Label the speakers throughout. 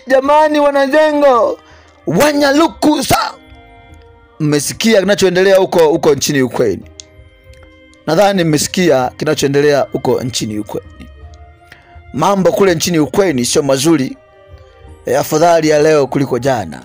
Speaker 1: Jamani wanazengo, Wanyalukusa. Mmesikia kinachoendelea huko nchini Ukraine? Nadhani mmesikia kinachoendelea huko nchini Ukraine. Mambo kule nchini Ukraine sio mazuri. Afadhali ya leo kuliko jana.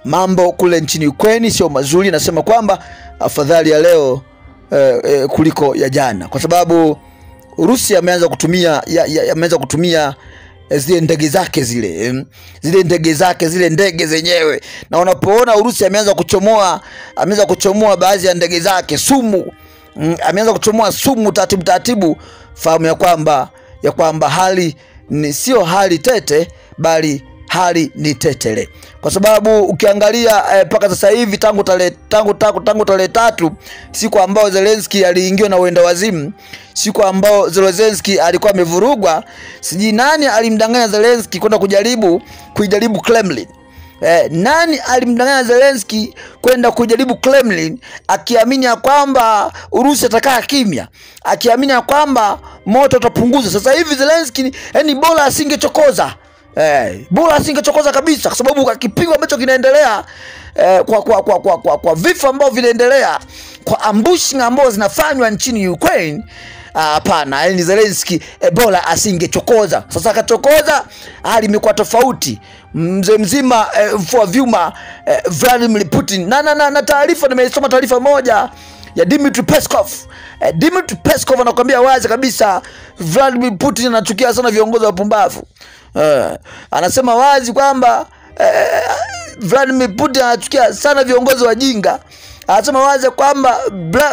Speaker 1: Mambo kule nchini Ukraine sio mazuri, nasema kwamba afadhali ya leo kuliko ya jana, kwa sababu Urusi ameanza kutumia zile ndege zake zile ndege zenyewe. Na unapoona Urusi ameanza kuchomoa baadhi ya ndege zake sumu, ameanza kuchomoa sumu taratibu, fahamu ya kwamba hali ni sio hali tete, bali hali ni tetele. Kwa sababu ukiangalia paka sasa hivi tangu tarehe 3, siku ambao Zelensky aliingiwa na uenda wazimu, siku ambao Zelensky alikuwa amevurugwa, siji nani alimdanganya Zelensky kwenda kujaribu Kremlin. Nani alimdanganya Zelensky kwenda kujaribu Kremlin akiamini ya kwamba Urusi atakaa kimya, akiamini ya kwamba moto utapunguza. Sasa hivi Zelensky bora asingechokoza. Bora asingechokoza kabisa, kwa sababu kwa kipigo ambacho kinaendelea, kwa vifo ambavyo vinaendelea, kwa ambushing ambazo zinafanywa nchini Ukraine, hapana, Zelensky bora asingechokoza. Sasa akachokoza, hali imekuwa tofauti. Mzee mzima mfua vyuma Vladimir Putin na taarifa, nimesoma taarifa moja ya Dmitry Peskov anakuambia wazi kabisa Vladimir Putin anachukia sana viongozi wapumbavu. Anasema wazi kwamba Vladimir Putin anachukia sana viongozi wajinga. Anasema wazi kwamba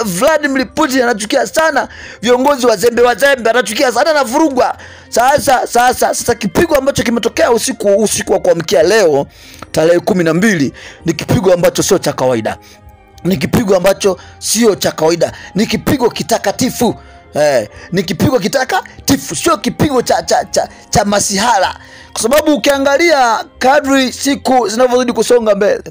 Speaker 1: Vladimir Putin anachukia sana viongozi wazembe, anachukia sana na vurugwa. Sasa kipigo ambacho kimetokea usiku wa kuamkia leo tarehe 12 ni kipigo ambacho sio cha kawaida. Ni kipigo ambacho sio cha kawaida, ni kipigo kitakatifu. Ni kipigo kitakatifu, sio kipigo cha masihala. Kwa sababu ukiangalia kadri siku zinavyozidi kusonga mbele,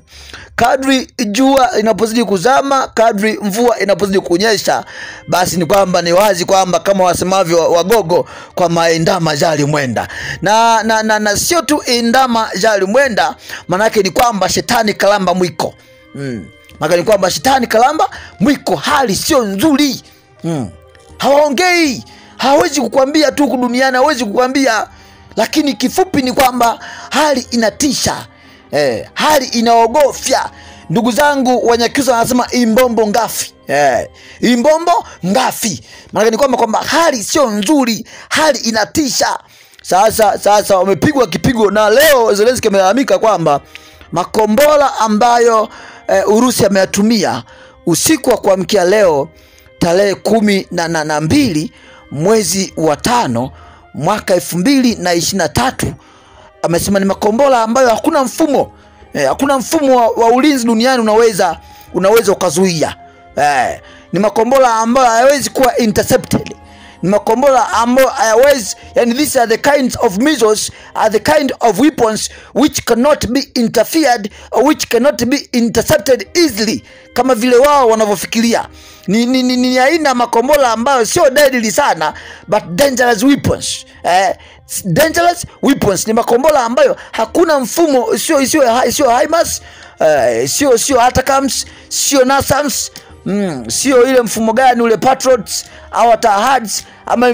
Speaker 1: kadri jua inapozidi kuzama, kadri mvua inapozidi kunyesha, basi ni kwamba ni wazi kwamba kama wasemavyo Wagogo, kwa maendama jali mwenda. Na sio tu endama jali mwenda, manake ni kwamba shetani kalamba mwiko. Maana ni kwamba shetani kalamba mwiko, hali sio nzuri. Hawaongei, hawezi kukwambia tu duniani, hawezi kukwambia, lakini kifupi ni kwamba hali inatisha, hali inaogofya. Ndugu zangu Wanyakyusa wanasema imbombo ngafi. Imbombo ngafi. Maana ni kwamba hali sio nzuri, hali inatisha. Sasa wamepigwa kipigo, na leo Zelensky amelalamika kwamba makombora ambayo Urusi ameyatumia usiku wa kuamkia leo tarehe 12 mwezi wa 5 mwaka 2023, amesema ni makombora ambayo hakuna mfumo wa ulinzi duniani unaweza ukazuia. Ni makombora ambayo hayawezi kuwa intercepted. Ni makombora ambayo hayawezi, these are the kinds of missiles, are the kind of weapons which cannot be interfered or which cannot be intercepted easily, kama vile wao wanavyofikiria. Ni aina makombora ambayo sio deadly sana, but dangerous weapons. Dangerous weapons ni makombora ambayo hakuna mfumo, sio HIMARS, sio ATACMS, sio NASAMS, sio ile mfumo gani ule Patriots au Tahads, ama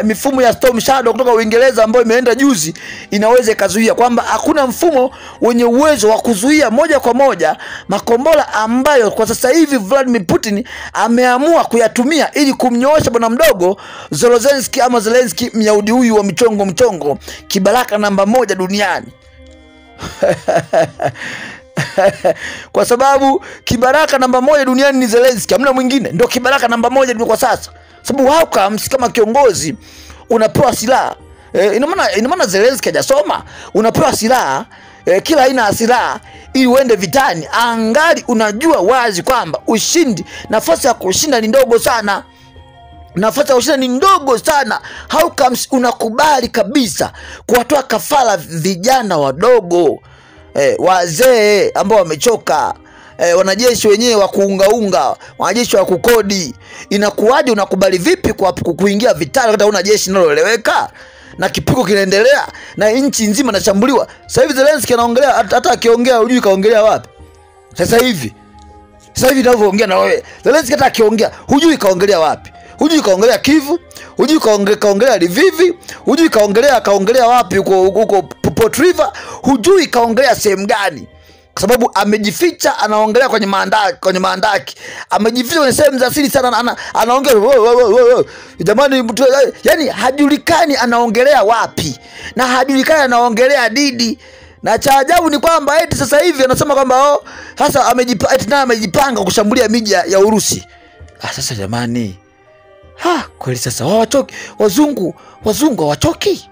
Speaker 1: mifumo ya Storm Shadow kutoka Uingereza ambayo imeenda juzi, inaweza ikazuia. Kwamba hakuna mfumo wenye uwezo wa kuzuia moja kwa moja makombora ambayo kwa sasa hivi Vladimir Putin ameamua kuyatumia ili kumnyoosha bwana mdogo Zelensky, ama Zelensky Myahudi huyu wa mchongo, kibaraka namba 1 duniani. Kwa sababu kibaraka namba 1 duniani ni Zelensky, hamna mwingine. Ndio kibaraka namba 1 kwa sasa. Sababu kama kiongozi unapewa silaha, ina maana Zelensky hajasoma. Unapewa silaha, kila aina ya silaha ili uende vitani, angali unajua wazi kwamba nafasi ya kushinda ni ndogo sana. How comes unakubali kabisa kuwatoa kafara vijana wadogo, wazee ambao wamechoka, wanajeshi wenyewe wa kuunga, wanajeshi wa kukodi? Inakuwaje, unakubali vipi kuingia vitani wakati una jeshi linaloeleweka? na kipigo kinaendelea na nchi nzima inashambuliwa. Sasa hivi Zelensky anaongelea, hata akiongea hujui kaongelea wapi. Sasa hivi ninavyoongea na wewe, Zelensky hata akiongea hujui kaongelea wapi. Hujui kaongelea Kivu, hujui kaongelea Lviv, hujui kaongelea wapi huko Port River, hujui kaongelea sehemu gani. Kwa sababu amejificha, anaongelea kwenye maandaki. Amejificha kwenye sehemu za siri sana, anaongea jamani, yani hajulikani anaongelea wapi na hajulikani anaongelea didi. Na cha ajabu ni kwamba eti sasa hivi anasema kwamba sasa amejipanga kushambulia miji ya Urusi. Sasa jamani, kweli sasa hawachoki wazungu hawachoki.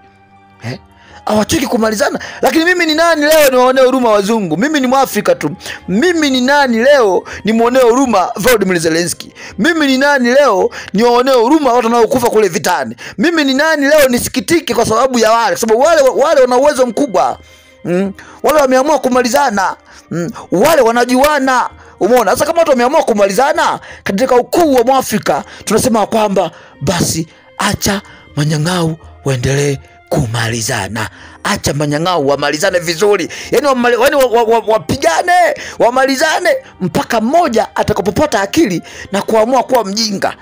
Speaker 1: Hawachoki kumalizana. Lakini mimi ni nani leo niwaonee huruma wazungu? Mimi ni Mwafrika tu. Mimi ni nani leo nimuonee huruma Volodymyr Zelensky? Mimi ni nani leo niwaonee huruma watu wanaokufa kule vitani? Mimi ni nani leo nisikitike kwa sababu ya wale? Kwa sababu wale wana uwezo mkubwa. Wale wameamua kumalizana. Wale wanajuana. Umeona? Sasa kama watu wameamua kumalizana katika ukuu wa Mwafrika, tunasema kwamba basi acha manyang'au waendelee kumalizana. Acha manyang'au wamalizane vizuri. Yaani wapigane, wamalizane mpaka mmoja atakapopata akili na kuamua kuwa mjinga.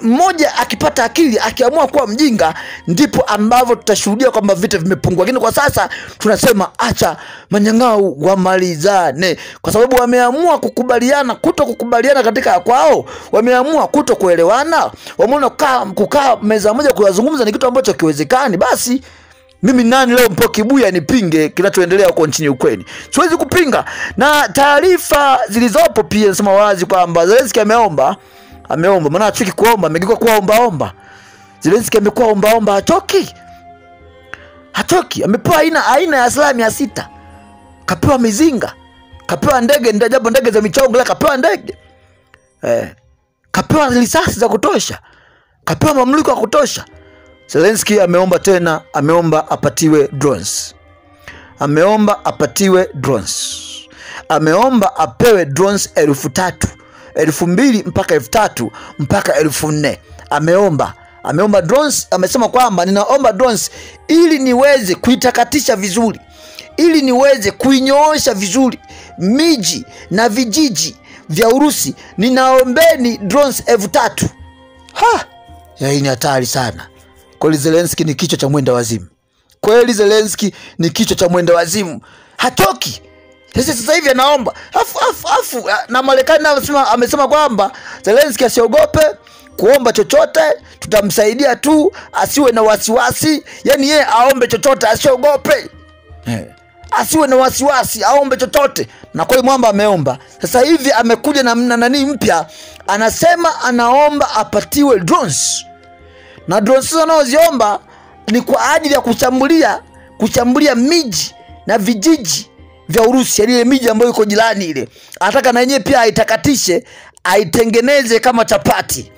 Speaker 1: Mmoja akipata akili akiamua kuwa mjinga, ndipo ambavyo tutashuhudia kwamba vita vimepungua. Lakini kwa sasa tunasema acha manyang'au wamalizane, kwa sababu wameamua kukubaliana katika kwao, wameamua kutokuelewana, wameona kukaa meza moja kuyazungumza ni kitu ambacho kiwezekani. Basi mimi nani leo Mpokibuya nipinge kinachoendelea huko nchini Ukraine? Siwezi kupinga. Na taarifa zilizopo pia nasema wazi kwamba Zelensky ameomba, maana hachoki kuomba, amegeuka kuwa omba. Zelensky amekuwa omba, hachoki. Amepewa aina ya silaha 600. Kapewa mizinga, kapewa ndege, ndajabu ndege za michongo, la kapewa ndege. Kapewa risasi za kutosha, kapewa mamluki ya kutosha. Zelensky ameomba tena, ameomba apatiwe drones. Ameomba apewe drones 3,000, 2,000 mpaka 3,000 mpaka 4,000. Ameomba drones. Amesema kwamba ninaomba drones ili niweze kuitakatisha vizuri, ili niweze kuinyoosha vizuri miji na vijiji vya Urusi. Ninaombeni drones 3,000. Hii ni hatari sana. Kweli Zelensky ni kichwa cha mwenda wazimu. Hatoki. Sasa hivi anaomba. Na Marekani amesema kwamba Zelensky asiogope kuomba chochote, tutamsaidia tu, asiwe na wasiwasi. Yaani yeye aombe chochote, asiogope. Asiwe na wasiwasi, aombe chochote. Na kweli mwamba ameomba. Sasa hivi amekuja na nani mpya, anasema anaomba apatiwe drones. Na drones anazoziomba ni kwa ajili ya kushambulia miji na vijiji vya Urusi, ile miji ambayo iko jirani ile. Anataka na yenyewe pia aitakatishe, aitengeneze kama chapati.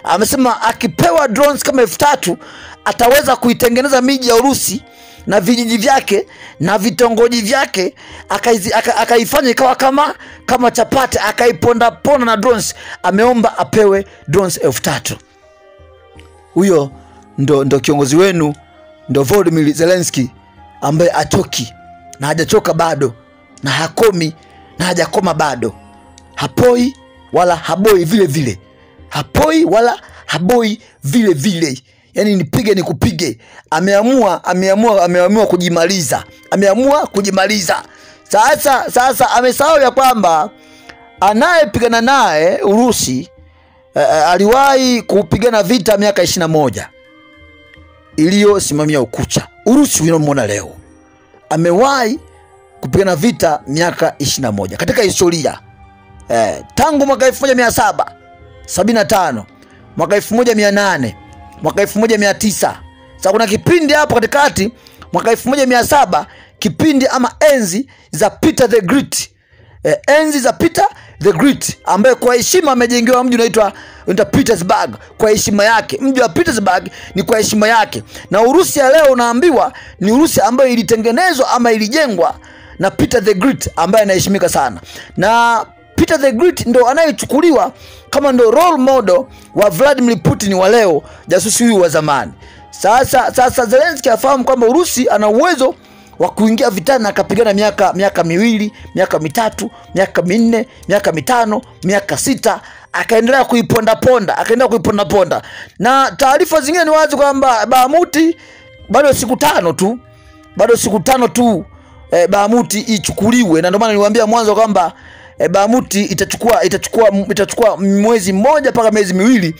Speaker 1: Amesema akipewa drones kama 3,000 ataweza kuitengeneza miji ya Urusi na vijiji vyake na vitongoji vyake, akaifanya ikawa kama chapati, akaiponda na drones. Ameomba apewe drones 3,000. Huyo ndo kiongozi wenu, ndo Volodymyr Zelensky, ambaye atoki na hajachoka bado, na hakomi na hajakoma bado. Hapoi wala haboi vile vile. Hapoi wala haboi vile vile. Yaani nipige nikupige. Ameamua kujimaliza. Sasa amesahau ya kwamba anayepigana naye Urusi aliwahi kupigana vita miaka 21 iliyosimamia ukucha. Urusi unamwona leo amewahi kupigana vita miaka 21 katika historia. Tangu mwaka 1775, mwaka 1800, mwaka 1900. Sasa kuna kipindi hapo katikati, mwaka 1700, kipindi ama enzi za Peter the Great. Enzi za Peter the Great, ambaye kwa heshima amejengewa mji unaitwa Petersburg kwa heshima yake. Mji wa Petersburg ni kwa heshima yake. Na Urusi ya leo unaambiwa ni Urusi ambayo ilitengenezwa ama ilijengwa na Peter the Great, ambaye anaheshimika sana. Na Peter the Great ndo anayechukuliwa kama ndo role model wa Vladimir Putin wa leo, jasusi huyu wa zamani. Sasa Zelensky afahamu kwamba Urusi ana uwezo wa kuingia vitani akapigana miaka miwili, miaka mitatu, miaka minne, miaka mitano, miaka 6, akaendelea kuiponda. Na taarifa zingine ni wazi kwamba Bakhmut bado siku 5 tu Bakhmut ichukuliwe, na ndio maana niliwaambia mwanzo kwamba Bakhmut itachukua mwezi mmoja mpaka miezi miwili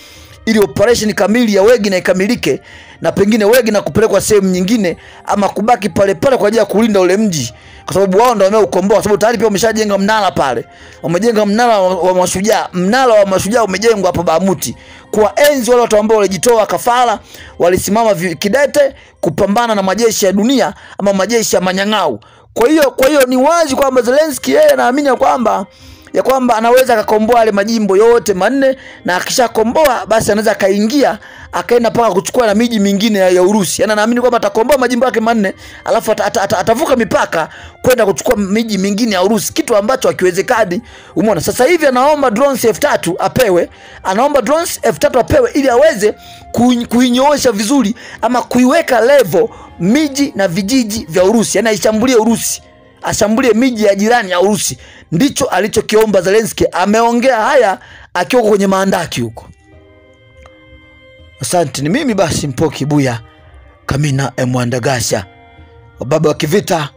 Speaker 1: ili operation kamili ya Wagner ikamilike, na pengine Wagner kupelekwa sehemu nyingine ama kubaki pale kwa ajili ya kulinda ule mji, kwa sababu wao ndio wameukomboa, kwa sababu tayari pia wameshajenga mnara pale. Wamejenga mnara wa mashujaa. Mnara wa mashujaa umejengwa hapo Bakhmut kwa enzi wale watu ambao walijitoa kafara, walisimama kidete kupambana na majeshi ya dunia ama majeshi ya manyang'au. Kwa hiyo ni wazi kwamba Zelensky yeye anaamini ya kwamba anaweza akakomboa yale majimbo yote 4, na akishakomboa basi anaweza akaenda paka kuchukua na miji mingine ya Urusi. Yaani anaamini kwamba atakomboa majimbo yake 4 alafu atavuka mipaka kwenda kuchukua miji mingine ya Urusi, kitu ambacho hakiwezekani. Umeona, sasa hivi anaomba drones F3 apewe, ili aweze kuinyoosha vizuri ama kuiweka level miji na vijiji vya Urusi. Yaani aishambulie Urusi, ashambulie miji ya jirani ya Urusi. Ndicho alichokiomba Zelensky. Ameongea haya akiwa kwenye maandaki huko. Asante. Ni mimi basi Mpoki Buya Kamina Mwandagasha, baba wa kivita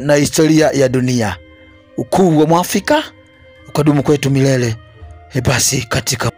Speaker 1: na historia ya dunia. Ukuu wa Mwafrika ukadumu kwetu milele. Basi katika